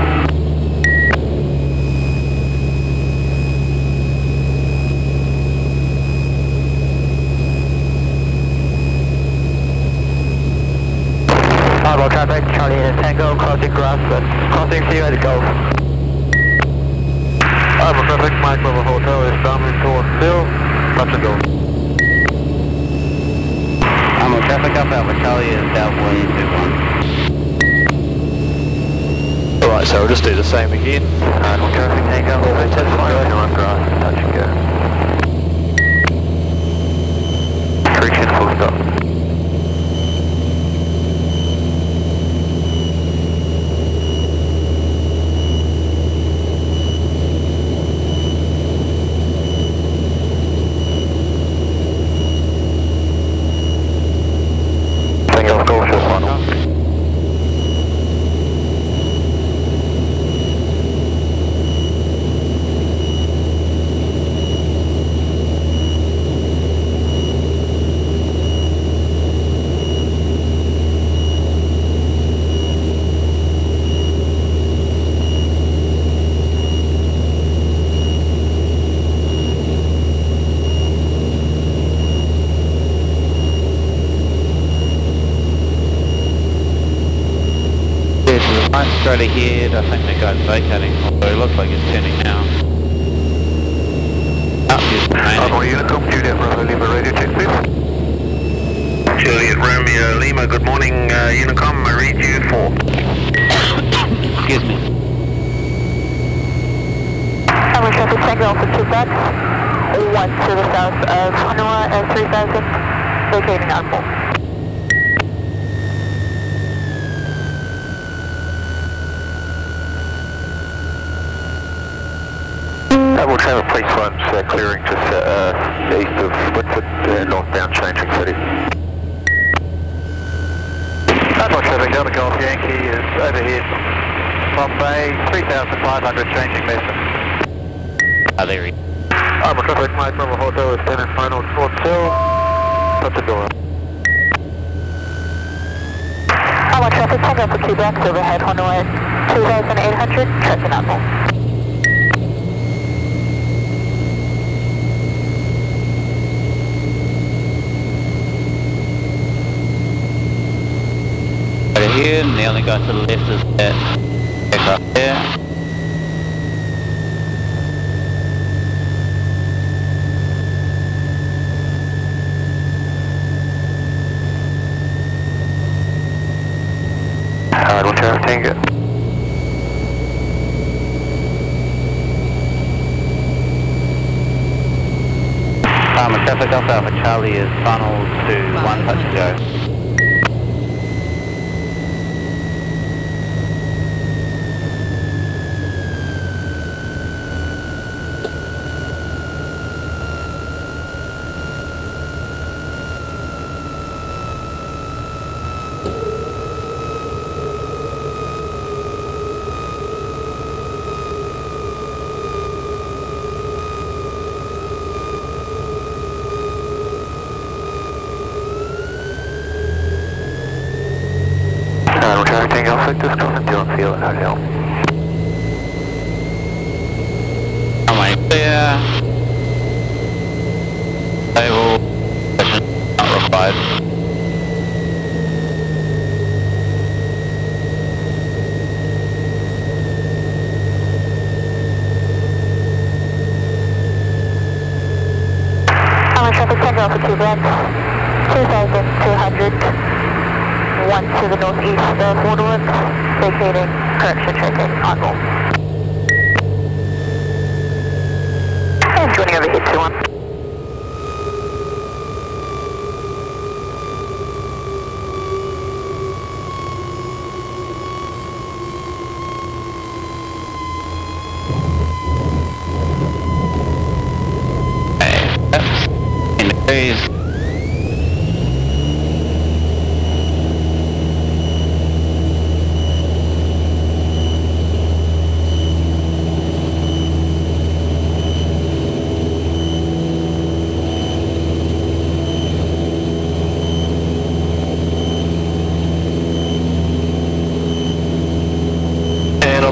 Hardball traffic, Charlie in Tango, crossing grass, crossing Sierra to Golf. Hardball traffic, Mike Bravo Hotel is down towards Hill, touch and go. I'm on traffic up Alpha Charlie is South William 21. Alright, so we'll just do the same again. Hardball traffic, Takeoff, on grass, touch and go. Friction, full stop. Takeoff Golf, just final. Right, straight ahead, I think the guy's vacating, although it looks like he's turning now. Up, he's Hardball remaining. Unicom, Juliet Romeo Lima radio check please. Juliet Romeo Lima, good morning Unicom, I read you for. Excuse me. Downward traffic, Tango Alpha 2 back. 1 to the south of Hanoi at 3000, vacating Hardball. We'll have a police ones clearing just east of Woodford, northbound changing city. Hardball traffic, Delta Golf Yankee is overhead from Bay, 3500 changing left. Oh, there he is. Hardball traffic, Mike Bravo Hotel is 10 and final towards Hill, touch and go. Hardball traffic, Tango Alpha 2 back, overhead Hanoi at 2800, tracking Hardball. Right here, and the only guy to the left is that Takeoff there. Hardball traffic, Tango. Traffic off Alpha Charlie is final to 1 touch and go. Hardball traffic, Tango Victor's crossing Dillon Field at Hotel. Runway clear. Stable. Session not required. Hardball traffic, Tango Alpha 2 back, 2200. 1 to the northeast of Waterworks, vacating, correction traffic, Hardball. And joining over here, 2-1.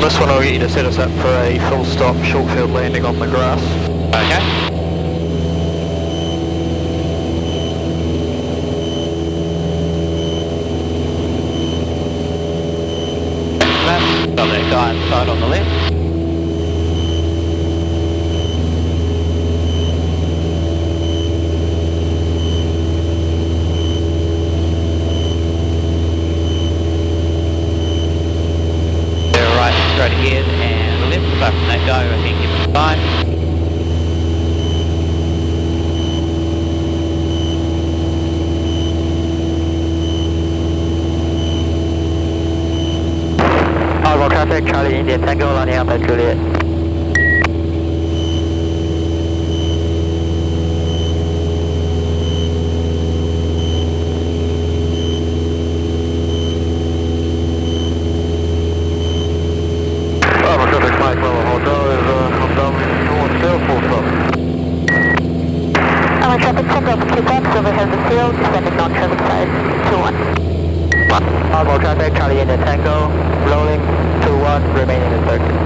this one I'll get you to set us up for a full stop short field landing on the grass. Okay. Got that guy inside on the left. They're right, straight ahead and left. Apart from that guy, I think he's fine. Traffic, Charlie India Tango, landing up at Juliet. Traffic, Mike, Bravo Hotel is on down with 2-1 still, full stop. Traffic, Tango for 2 bucks, overhead the field, descending non-traffic side, 2-1. Bravo traffic, Charlie India Tango, rolling. 2-1, remaining in circuit.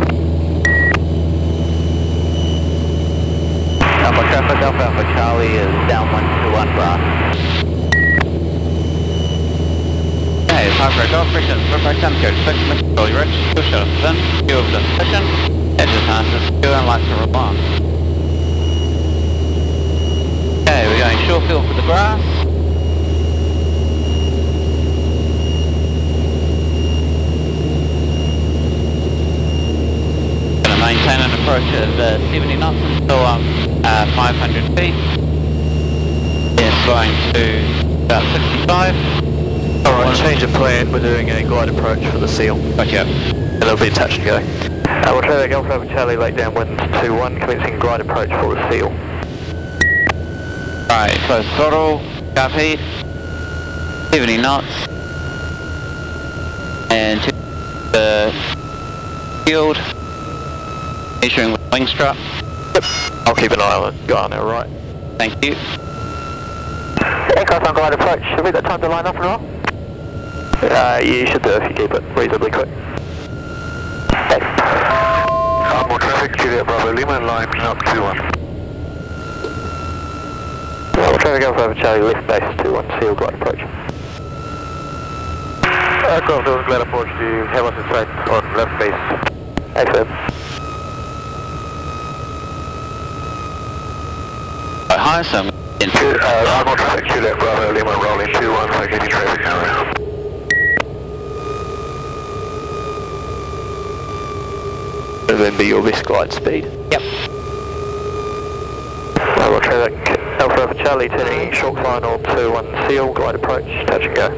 Alpha traffic, Alpha Charlie is down 121 bar. Okay, Park Golf, Christian, Perfect Time, Code 6, control your edge, push out of position, view of the position, edges harnesses, view and lights to respond. Okay, we're going short field for the grass. Maintain an approach at 70 knots until 500 feet. Then flying to about 65. Alright, change of plan, we're doing a glide approach for the seal. Gotcha. And it'll be touch and go. We'll try to go for Charlie, late downwind 2-1, commencing glide approach for the seal. Right, close throttle, sharp heat, 70 knots. And to the field. Measuring with wing strut. Yep. I'll keep an eye on the guy on our right. Thank you. Aircraft on glide approach, have we got time to line up and roll? You should do if you keep it reasonably quick. Thanks. More traffic, Juliet Bravo Lima, line up 2-1. We'll try to go for Charlie, lift base 2-1, seal glide approach. Aircraft does glide approach to have us in sight on left base. Excellent. Hi, so I'm more traffic, Juliet Bravo Lima, rolling 2-1, vacating traffic area. And then be your best glide speed. Yep. We'll try that Alpha Charlie, turning short final 2-1, seal glide approach, touch and go.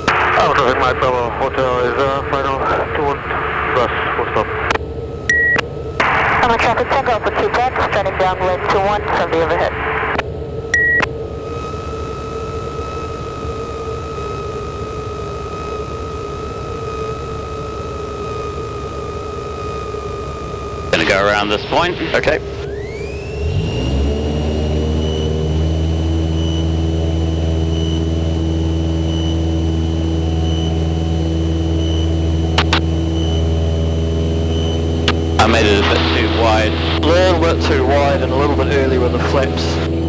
Traffic, Mike Bravo Hotel is final 2-1, bus, full stop. Traffic, Tango for 2 bucks, turning downwind 2-1 from the overhead. Gonna go around this point. Okay. I made it a bit too wide. A little bit too wide and a little bit early with the flaps.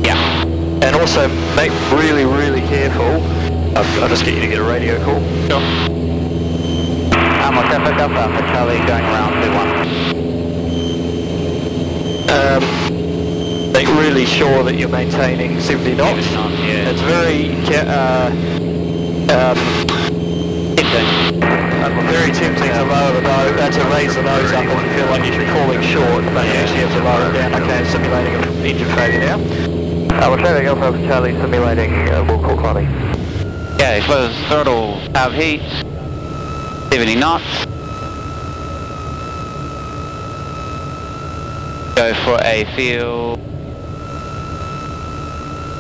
Yeah. And also make really, really careful. I'll just get you to get a radio call. Sure. More traffic, Alpha Charlie going around 2-1. Make really sure that you're maintaining 70 knots. Yeah. It's very tempting to lower the nose, to raise the nose up and feel like you're falling short, but you actually have to lower it down. Okay, simulating an engine failure now. We'll try to go for Charlie, simulating will call climbing. Okay, close throttle, have heat, 70 knots. Go for a field,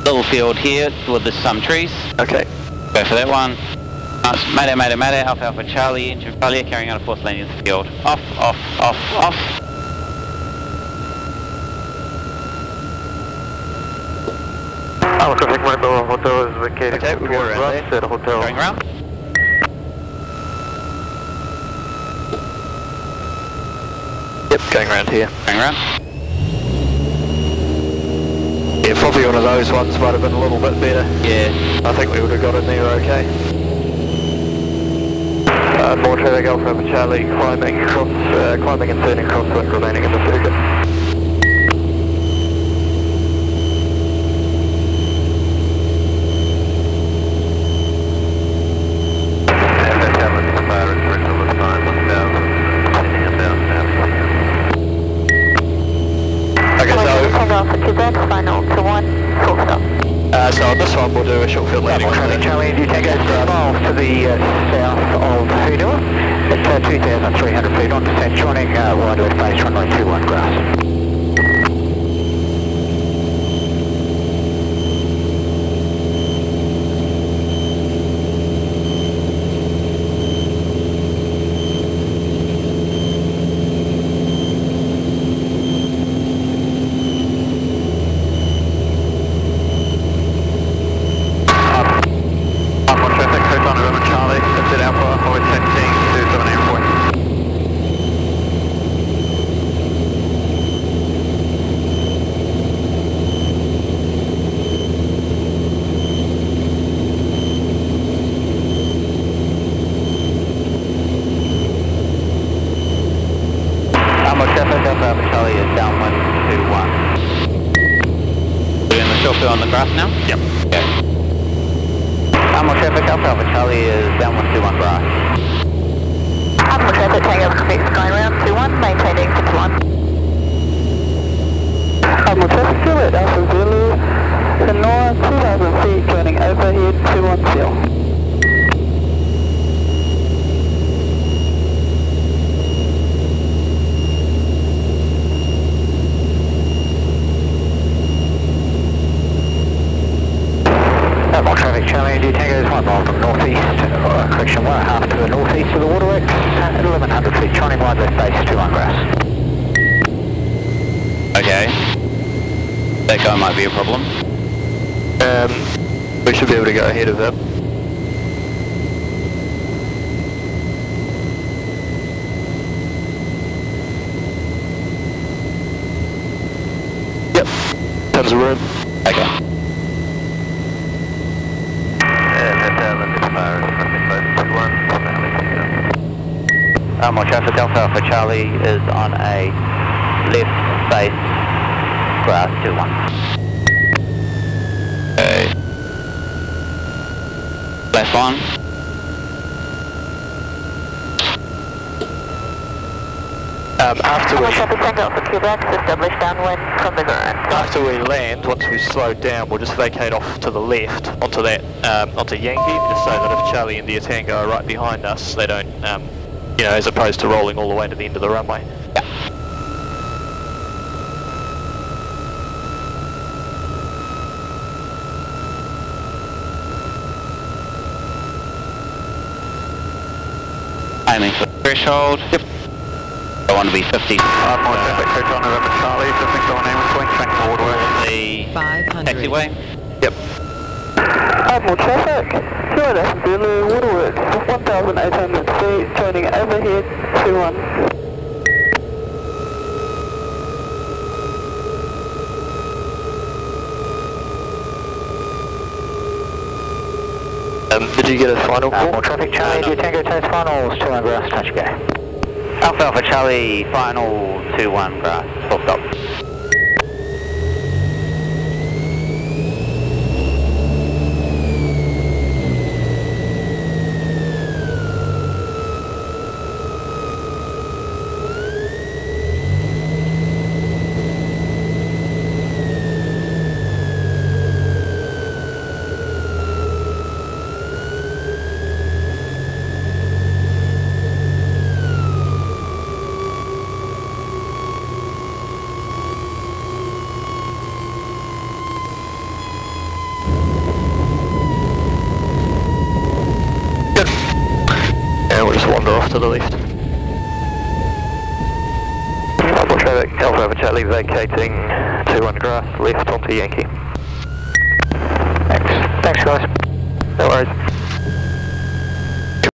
little field here with some trees. Okay. Go for that one. Mayday, Alpha Charlie, engine failure, carrying out a forced landing in the field. Off. Alpha traffic mobile hotel is vacated. Okay, we'll go around there. At hotel. Going around? Yep, going around here. Going around? Yeah, probably one of those ones might have been a little bit better. Yeah. I think we would have got in there okay. More traffic Alpha for Charlie, climbing and turning crosswind, remaining in the circuit. Final to 1, full stop. So on this one we'll do a short field landing. Charlie, do you take us 3 miles to the south of Hoodoo? It's 2,300 feet on descent, joining wide base runway 21 grass. Charlie is downwind 2-1. We're in the short field on the grass now? Yep. Okay. Alpha traffic, Alpha Charlie is downwind 2-1 grass. Alpha traffic, Takeoff, complete sky round 2-1, maintaining 6-1. Alpha traffic, Juliet, Alpha Zulu, Sonora, 2,000 feet, turning overhead 210. Traffic Charlie, do Tango is 1 mile from northeast, correction 1.5 to the northeast of the waterworks, at 1,100 feet, joining wide left base 21 grass. Okay. That guy might be a problem. We should be able to go ahead of him. Yep, tons of room. Okay. More traffic, Alpha Charlie is on a left base, grass 2-1. Okay. Left on. After we land, once we've slowed down, we'll just vacate off to the left onto that, onto Yankee, just so that if Charlie and the Tango are right behind us, they don't, you know, as opposed to rolling all the way to the end of the runway. Yeah. Aiming for the threshold. Yep. I want to be 50. More traffic, Hotel November Charlie, just going aim with swing forward The 500. taxiway. Yep. More traffic, Juliet, Alpha Zulu, waterworks, 1,800 feet, turning overhead 2-1. Did you get a final call? More traffic Charlie, do Tango takes finals, 2-1 grass, touch go. Alpha Charlie, final 2-1 grass, full stop. Wander off to the left. More traffic, Alpha Charlie vacating 2-1 grass, left onto Yankee. Thanks guys. No worries.